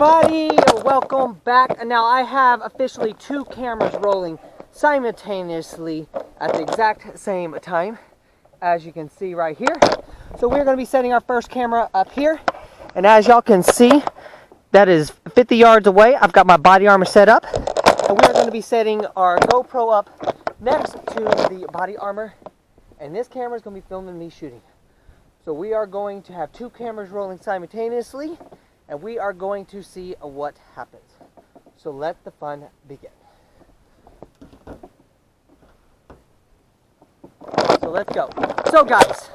everybody, welcome back. And now I have officially two cameras rolling simultaneously at the exact same time, as you can see right here. So we're going to be setting our first camera up here, and as y'all can see, that is 50 yards away. I've got my body armor set up, and we're going to be setting our GoPro up next to the body armor, and this camera is going to be filming me shooting. So we are going to have two cameras rolling simultaneously, and we are going to see what happens. So let the fun begin. So let's go. So guys,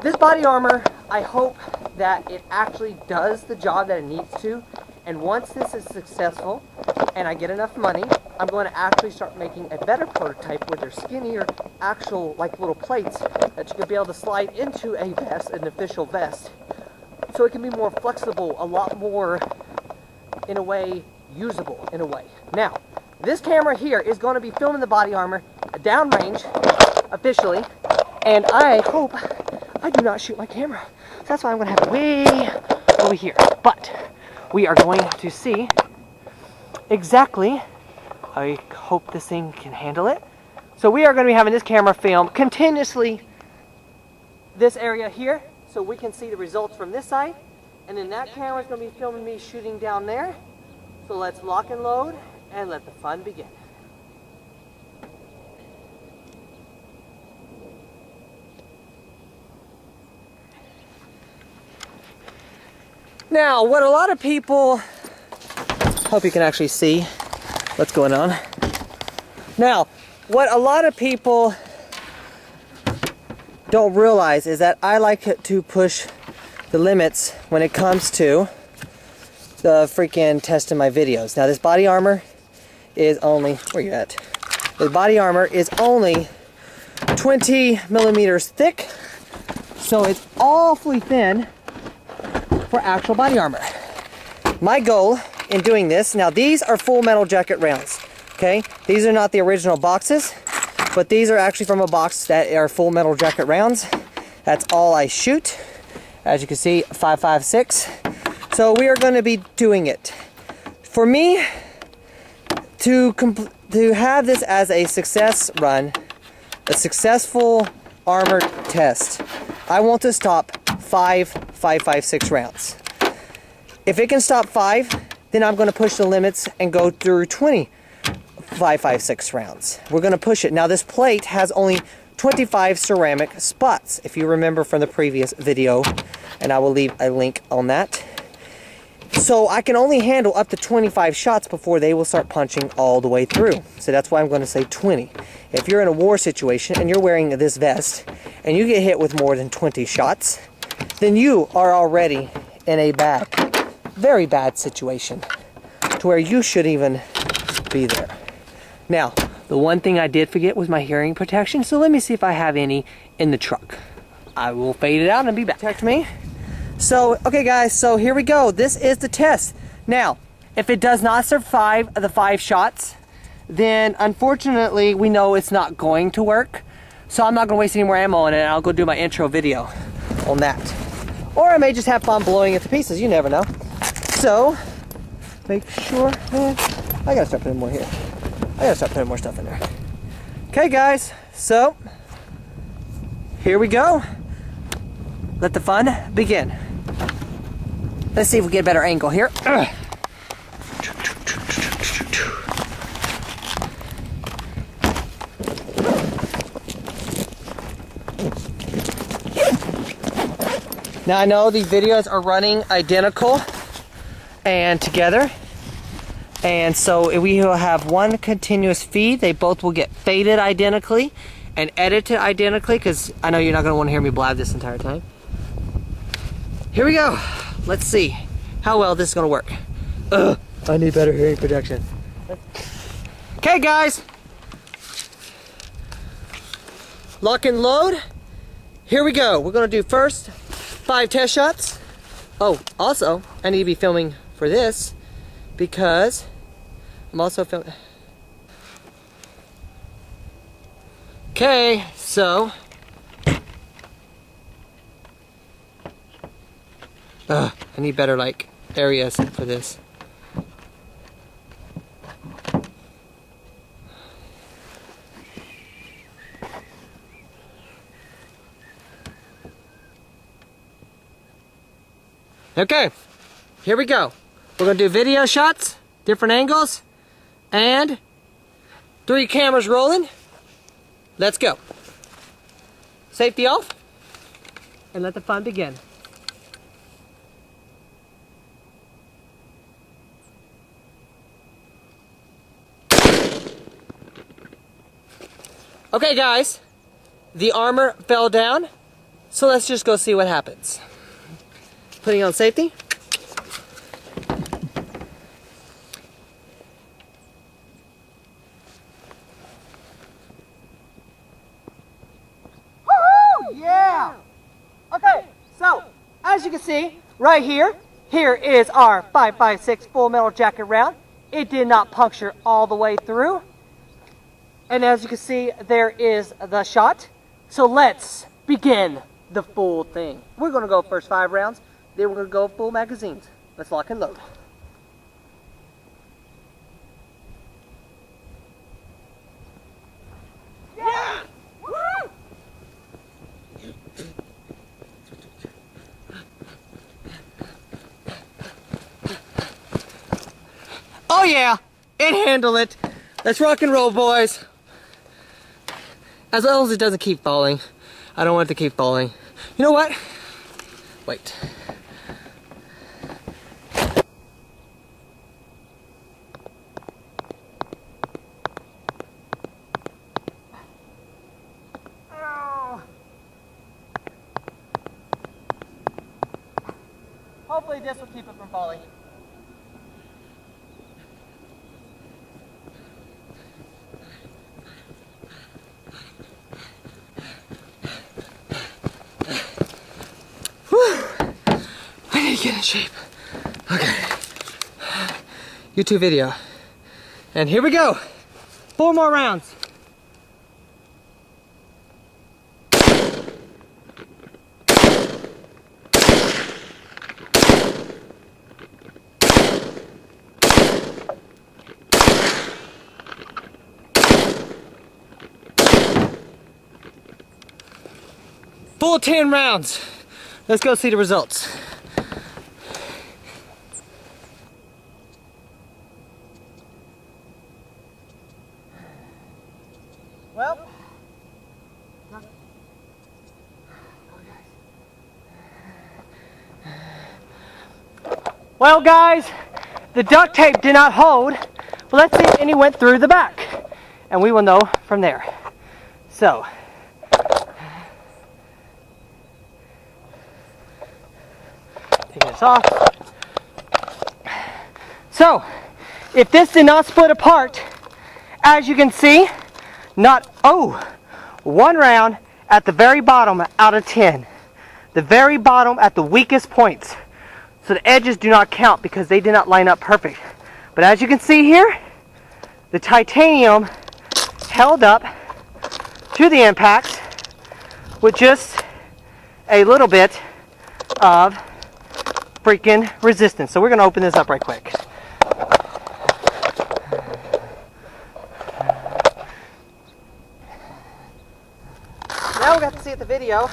this body armor, I hope that it actually does the job that it needs to. And once this is successful and I get enough money, I'm going to actually start making a better prototype where they're skinnier, actual like little plates that you could be able to slide into a vest, an official vest. So it can be more flexible, a lot more, in a way, usable in a way. Now, this camera here is going to be filming the body armor downrange, officially, and I hope I do not shoot my camera. So that's why I'm going to have it way over here. But we are going to see exactly, I hope this thing can handle it. So we are going to be having this camera film continuously this area here, so we can see the results from this side. And then that camera is going to be filming me shooting down there. So let's lock and load and let the fun begin. Now, what a lot of people, hope you can actually see what's going on. Now, what a lot of people don't realize is that I like to push the limits when it comes to the freaking testing my videos. Now, this body armor is only, where you at? The body armor is only 20 millimeters thick, so it's awfully thin for actual body armor. My goal in doing this, now these are full metal jacket rounds, okay? These are not the original boxes, but these are actually from a box that are full metal jacket rounds. That's all I shoot. As you can see, 5.56. So we are going to be doing it. For me, to have this as a success run, a successful armor test, I want to stop 5.56 rounds. If it can stop 5, then I'm going to push the limits and go through 20 5.56 rounds. We're going to push it. Now this plate has only 25 ceramic spots, if you remember from the previous video, and I will leave a link on that. So I can only handle up to 25 shots before they will start punching all the way through. So that's why I'm going to say 20. If you're in a war situation and you're wearing this vest and you get hit with more than 20 shots, then you are already in a bad, very bad situation to where you shouldn't even be there. Now, the one thing I did forget was my hearing protection, so let me see if I have any in the truck. I will fade it out and be back. Protect me. So, okay guys, so here we go. This is the test. Now, if it does not survive the 5 shots, then unfortunately we know it's not going to work. So I'm not going to waste any more ammo on it, and I'll go do my intro video on that. Or I may just have fun blowing it to pieces, you never know. So, make sure, I gotta start putting more here. I gotta start putting more stuff in there. Okay guys, so here we go. Let the fun begin. Let's see if we get a better angle here. Now I know the videos are running identical and together. And so we will have one continuous feed. They both will get faded identically and edited identically, because I know you're not going to want to hear me blab this entire time. Here we go. Let's see how well this is going to work. I need better hearing protection. Okay guys. Lock and load. Here we go. We're going to do first 5 test shots. Oh, also, I need to be filming for this, because I'm also filming. Okay, so I need better like areas for this. Okay, here we go. We're gonna do video shots, different angles, and 3 cameras rolling. Let's go. Safety off, and let the fun begin. Okay guys, the armor fell down, so let's just go see what happens. Putting on safety. Woohoo! Yeah! Okay, so as you can see right here, here is our 5.56 full metal jacket round. It did not puncture all the way through. And as you can see, there is the shot. So let's begin the full thing. We're gonna go first 5 rounds. Then we're going to go full magazines. Let's lock and load. Yeah! Woo! Oh yeah! It handled it. Let's rock and roll, boys. As long as it doesn't keep falling. I don't want it to keep falling. You know what? Wait. Hopefully this will keep it from falling. Whew. I need to get in shape. Okay. YouTube video. And here we go. 4 more rounds. Full 10 rounds. Let's go see the results. Well guys, the duct tape did not hold, but let's see if any went through the back, and we will know from there. So, taking this off. So, if this did not split apart, as you can see, one round at the very bottom out of 10. The very bottom at the weakest points. So the edges do not count because they did not line up perfect. But as you can see here, the titanium held up to the impacts with just a little bit of freaking resistance. So we're going to open this up right quick. Now we got to see the video.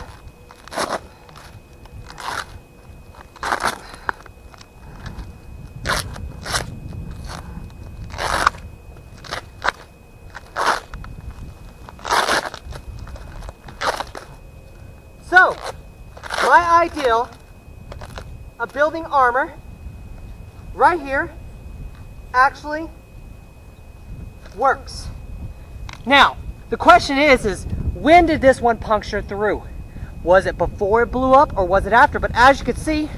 So, my ideal of building armor right here actually works. Now, the question is when did this one puncture through? Was it before it blew up or was it after? But as you can see,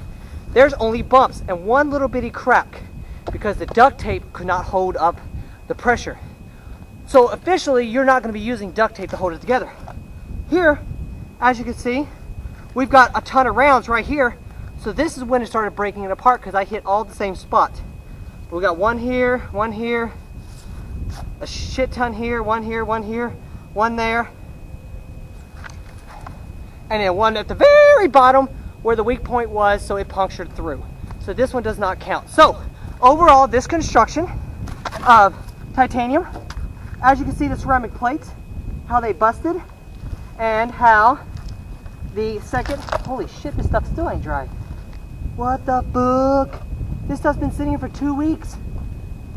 there's only bumps and one little bitty crack because the duct tape could not hold up the pressure. So officially, you're not going to be using duct tape to hold it together. Here, as you can see, we've got a ton of rounds right here. So this is when it started breaking it apart because I hit all the same spot. We got one here, a shit ton here, one here, one there, and then one at the very bottom where the weak point was, so it punctured through. So this one does not count. So overall, this construction of titanium, as you can see the ceramic plates, how they busted, and how the second, holy shit, this stuff still ain't dry. What the fuck? This stuff's been sitting here for 2 weeks.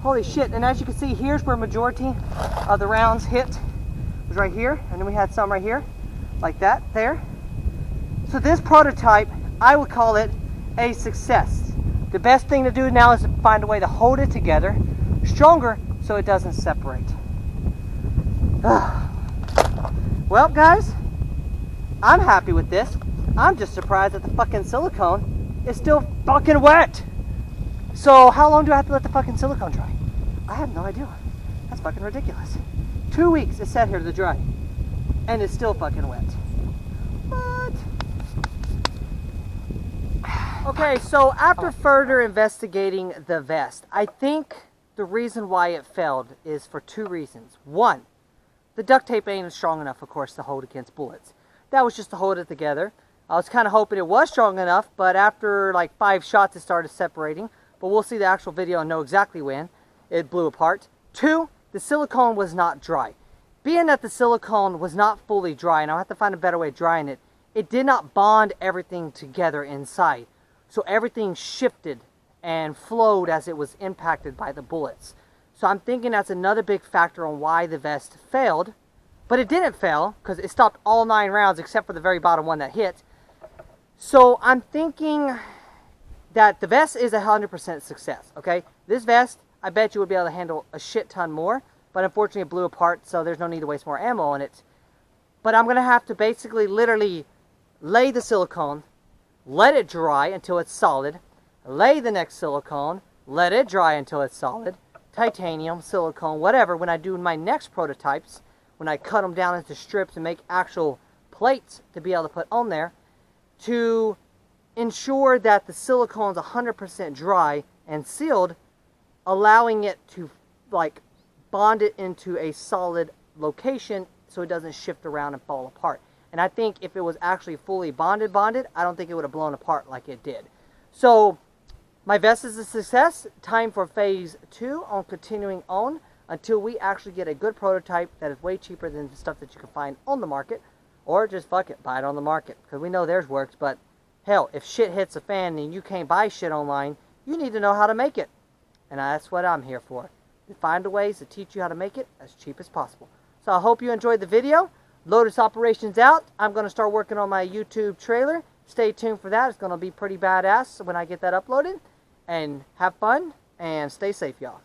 Holy shit. And as you can see, here's where majority of the rounds hit, was right here, and then we had some right here, like that, there. So this prototype, I would call it a success. The best thing to do now is to find a way to hold it together stronger so it doesn't separate. Well, guys, I'm happy with this. I'm just surprised that the fucking silicone is still fucking wet. So how long do I have to let the fucking silicone dry? I have no idea. That's fucking ridiculous. 2 weeks it sat here to dry, and it's still fucking wet. What? Okay, so after further investigating the vest, I think the reason why it failed is for 2 reasons. One, the duct tape ain't strong enough, of course, to hold against bullets. That was just to hold it together. I was kind of hoping it was strong enough, but after like 5 shots it started separating. But we'll see the actual video and know exactly when it blew apart. 2, the silicone was not dry. Being that the silicone was not fully dry, and I'll have to find a better way of drying it, it did not bond everything together inside. So everything shifted and flowed as it was impacted by the bullets. So I'm thinking that's another big factor on why the vest failed. But it didn't fail, because it stopped all 9 rounds except for the very bottom one that hit. So I'm thinking that the vest is 100% success, okay? This vest, I bet you would be able to handle a shit ton more, but unfortunately it blew apart, so there's no need to waste more ammo on it. But I'm going to have to basically literally lay the silicone, let it dry until it's solid, lay the next silicone, let it dry until it's solid, titanium, silicone, whatever, when I do my next prototypes, when I cut them down into strips and make actual plates to be able to put on there, to ensure that the silicone is 100% dry and sealed, allowing it to like bond it into a solid location so it doesn't shift around and fall apart. And I think if it was actually fully bonded, I don't think it would have blown apart like it did. So my vest is a success. Time for phase 2 on continuing on until we actually get a good prototype that is way cheaper than the stuff that you can find on the market, or just fuck it, buy it on the market, because we know theirs works. But hell, if shit hits a fan and you can't buy shit online, you need to know how to make it. And that's what I'm here for. To find a ways to teach you how to make it as cheap as possible. So I hope you enjoyed the video. Lotus Operations out. I'm going to start working on my YouTube trailer. Stay tuned for that. It's going to be pretty badass when I get that uploaded. And have fun and stay safe, y'all.